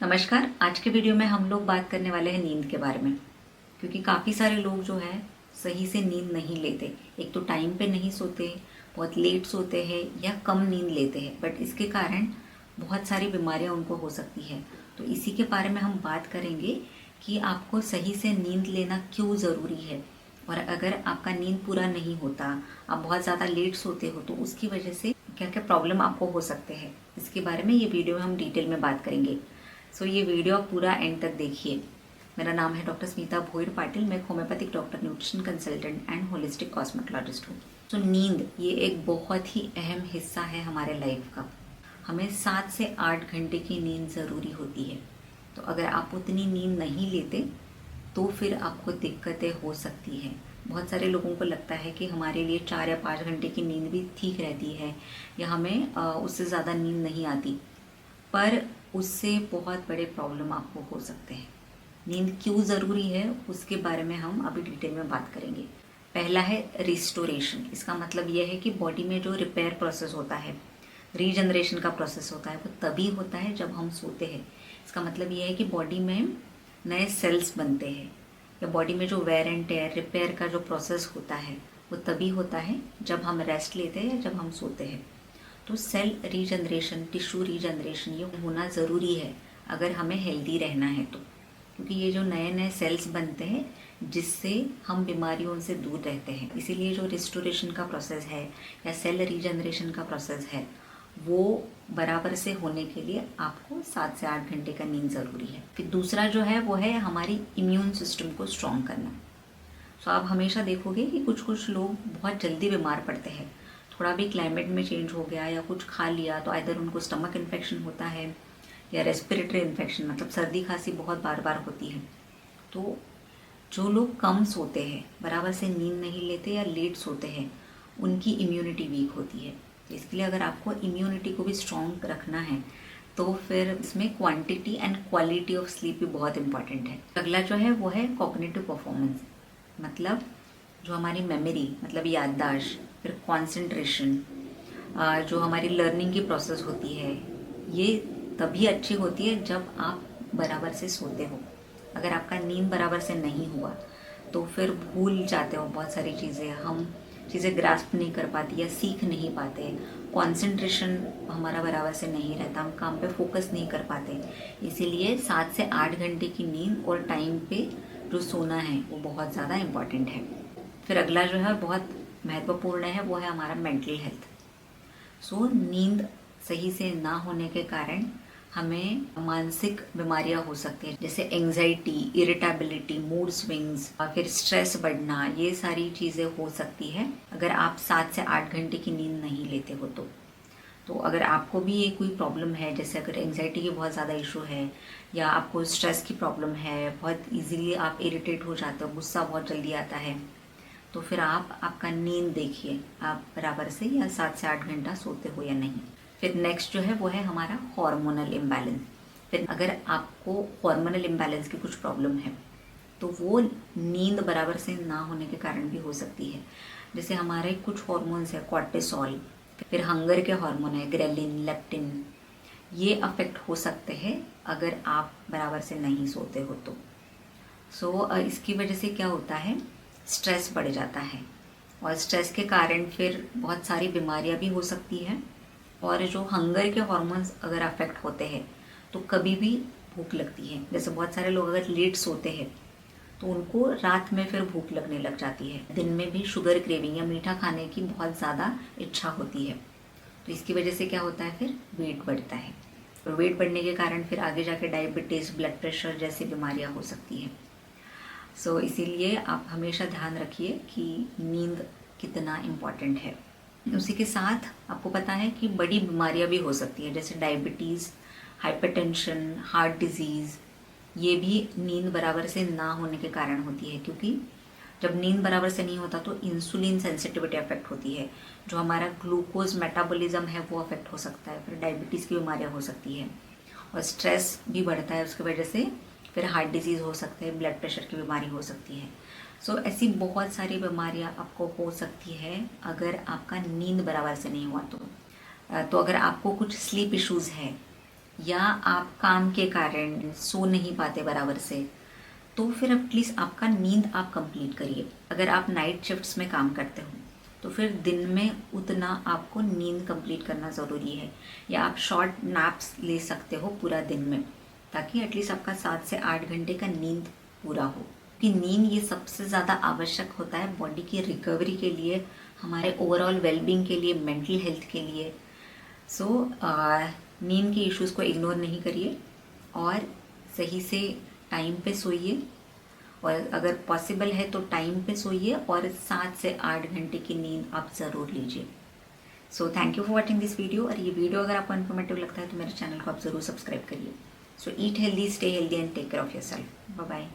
नमस्कार। आज के वीडियो में हम लोग बात करने वाले हैं नींद के बारे में, क्योंकि काफ़ी सारे लोग जो है सही से नींद नहीं लेते। एक तो टाइम पे नहीं सोते, बहुत लेट सोते हैं या कम नींद लेते हैं, बट इसके कारण बहुत सारी बीमारियां उनको हो सकती है। तो इसी के बारे में हम बात करेंगे कि आपको सही से नींद लेना क्यों ज़रूरी है, और अगर आपका नींद पूरा नहीं होता, आप बहुत ज़्यादा लेट सोते हो, तो उसकी वजह से क्या क्या प्रॉब्लम आपको हो सकते हैं, इसके बारे में ये वीडियो में हम डिटेल में बात करेंगे। ये वीडियो आप पूरा एंड तक देखिए। मेरा नाम है डॉक्टर स्मिता भोईर पाटिल। मैं homeopathic doctor, nutrition consultant and holistic cosmetologist हूँ। नींद ये एक बहुत ही अहम हिस्सा है हमारे लाइफ का। हमें 7 से 8 घंटे की नींद ज़रूरी होती है। तो अगर आप उतनी नींद नहीं लेते तो फिर आपको दिक्कतें हो सकती हैं। बहुत सारे लोगों को लगता है कि हमारे लिए 4 या 5 घंटे की नींद भी ठीक रहती है, या हमें उससे ज़्यादा नींद नहीं आती, पर उससे बहुत बड़े प्रॉब्लम आपको हो सकते हैं। नींद क्यों ज़रूरी है उसके बारे में हम अभी डिटेल में बात करेंगे। पहला है रिस्टोरेशन। इसका मतलब यह है कि बॉडी में जो रिपेयर प्रोसेस होता है, रीजनरेशन का प्रोसेस होता है, वो तभी होता है जब हम सोते हैं। इसका मतलब यह है कि बॉडी में नए सेल्स बनते हैं, या बॉडी में जो वेयर एंड टेयर, रिपेयर का जो प्रोसेस होता है, वो तभी होता है जब हम रेस्ट लेते हैं या जब हम सोते हैं। तो सेल रीजनरेशन, टिश्यू रीजनरेशन ये होना ज़रूरी है अगर हमें हेल्दी रहना है तो, क्योंकि ये जो नए नए सेल्स बनते हैं जिससे हम बीमारियों से दूर रहते हैं। इसीलिए जो रिस्टोरेशन का प्रोसेस है या सेल रीजनरेशन का प्रोसेस है, वो बराबर से होने के लिए आपको 7 से 8 घंटे का नींद ज़रूरी है। फिर दूसरा जो है वो है हमारी इम्यून सिस्टम को स्ट्रॉन्ग करना। आप हमेशा देखोगे कि कुछ कुछ लोग बहुत जल्दी बीमार पड़ते हैं। थोड़ा भी क्लाइमेट में चेंज हो गया या कुछ खा लिया तो आइदर उनको स्टमक इन्फेक्शन होता है या रेस्पिरेटरी इन्फेक्शन, मतलब सर्दी खांसी बहुत बार बार होती है। तो जो लोग कम सोते हैं, बराबर से नींद नहीं लेते या लेट सोते हैं, उनकी इम्यूनिटी वीक होती है। तो इसके लिए अगर आपको इम्यूनिटी को भी स्ट्रॉन्ग रखना है तो फिर इसमें quantity and quality of sleep भी बहुत इंपॉर्टेंट है। अगला जो है वो है कॉग्निटिव परफॉर्मेंस, मतलब जो हमारी मेमोरी, मतलब याददाश्त, फिर कंसंट्रेशन, जो हमारी लर्निंग की प्रोसेस होती है, ये तभी अच्छी होती है जब आप बराबर से सोते हो। अगर आपका नींद बराबर से नहीं हुआ तो फिर भूल जाते हो बहुत सारी चीज़ें, हम चीज़ें ग्रास्प नहीं कर पाती या सीख नहीं पाते, कंसंट्रेशन हमारा बराबर से नहीं रहता, हम काम पे फोकस नहीं कर पाते। इसीलिए 7 से 8 घंटे की नींद और टाइम पे जो सोना है वो बहुत ज़्यादा इम्पॉर्टेंट है। फिर अगला जो है बहुत महत्वपूर्ण है, वो है हमारा मेंटल हेल्थ। नींद सही से ना होने के कारण हमें मानसिक बीमारियां हो सकती हैं, जैसे एंजाइटी, इरिटेबिलिटी, मूड स्विंग्स, फिर स्ट्रेस बढ़ना। ये सारी चीज़ें हो सकती है अगर आप 7 से 8 घंटे की नींद नहीं लेते हो तो अगर आपको भी ये कोई प्रॉब्लम है, जैसे अगर एंजाइटी की बहुत ज़्यादा इशू है या आपको स्ट्रेस की प्रॉब्लम है, बहुत इजीली आप इरिटेट हो जाते हो, गुस्सा बहुत जल्दी आता है, तो फिर आप आपका नींद देखिए, आप बराबर से या 7 से 8 घंटा सोते हो या नहीं। फिर नेक्स्ट जो है वो है हमारा हार्मोनल इम्बैलेंस। फिर अगर आपको हार्मोनल इम्बैलेंस की कुछ प्रॉब्लम है तो वो नींद बराबर से ना होने के कारण भी हो सकती है। जैसे हमारे कुछ हार्मोन्स है, कॉर्टिसोल, फिर हंगर के हार्मोन है, ग्रेलिन, लेप्टिन, ये अफेक्ट हो सकते हैं अगर आप बराबर से नहीं सोते हो तो। इसकी वजह से क्या होता है, स्ट्रेस बढ़ जाता है, और स्ट्रेस के कारण फिर बहुत सारी बीमारियां भी हो सकती हैं। और जो हंगर के हार्मोन्स अगर अफेक्ट होते हैं तो कभी भी भूख लगती है। जैसे बहुत सारे लोग अगर लेट सोते हैं तो उनको रात में फिर भूख लगने लग जाती है। दिन में भी शुगर क्रेविंग या मीठा खाने की बहुत ज़्यादा इच्छा होती है। तो इसकी वजह से क्या होता है, फिर वेट बढ़ता है, और वेट बढ़ने के कारण फिर आगे जाके डायबिटीज़, ब्लड प्रेशर जैसी बीमारियां हो सकती हैं। इसीलिए आप हमेशा ध्यान रखिए कि नींद कितना इम्पॉर्टेंट है। उसी के साथ आपको पता है कि बड़ी बीमारियां भी हो सकती है, जैसे डायबिटीज़, हाइपरटेंशन, हार्ट डिजीज़, ये भी नींद बराबर से ना होने के कारण होती है। क्योंकि जब नींद बराबर से नहीं होता तो इंसुलिन सेंसिटिविटी अफेक्ट होती है, जो हमारा ग्लूकोज मेटाबॉलिज्म है वो अफेक्ट हो सकता है, फिर डायबिटीज़ की बीमारियां हो सकती है, और स्ट्रेस भी बढ़ता है उसकी वजह से, फिर हार्ट डिजीज़ हो सकते हैं, ब्लड प्रेशर की बीमारी हो सकती है। ऐसी बहुत सारी बीमारियां आपको हो सकती है अगर आपका नींद बराबर से नहीं हुआ तो। अगर आपको कुछ स्लीप इश्यूज़ है या आप काम के कारण सो नहीं पाते बराबर से, तो फिर एटलीस्ट आपका नींद आप कंप्लीट करिए। अगर आप नाइट शिफ्ट्स में काम करते हो तो फिर दिन में उतना आपको नींद कंप्लीट करना ज़रूरी है, या आप शॉर्ट नैप्स ले सकते हो पूरा दिन में, ताकि एटलीस्ट आपका 7 से 8 घंटे का नींद पूरा हो। कि नींद ये सबसे ज़्यादा आवश्यक होता है बॉडी की रिकवरी के लिए, हमारे ओवरऑल वेलबींग के लिए, मेंटल हेल्थ के लिए। सो नींद के इश्यूज़ को इग्नोर नहीं करिए और सही से टाइम पे सोइए, और अगर पॉसिबल है तो टाइम पे सोइए और 7 से 8 घंटे की नींद आप ज़रूर लीजिए। So thank you for watching this video. और ये वीडियो अगर आपको इन्फॉर्मेटिव लगता है तो मेरे चैनल को आप ज़रूर सब्सक्राइब करिए। So eat healthy, stay healthy and take care of yourself. Bye bye.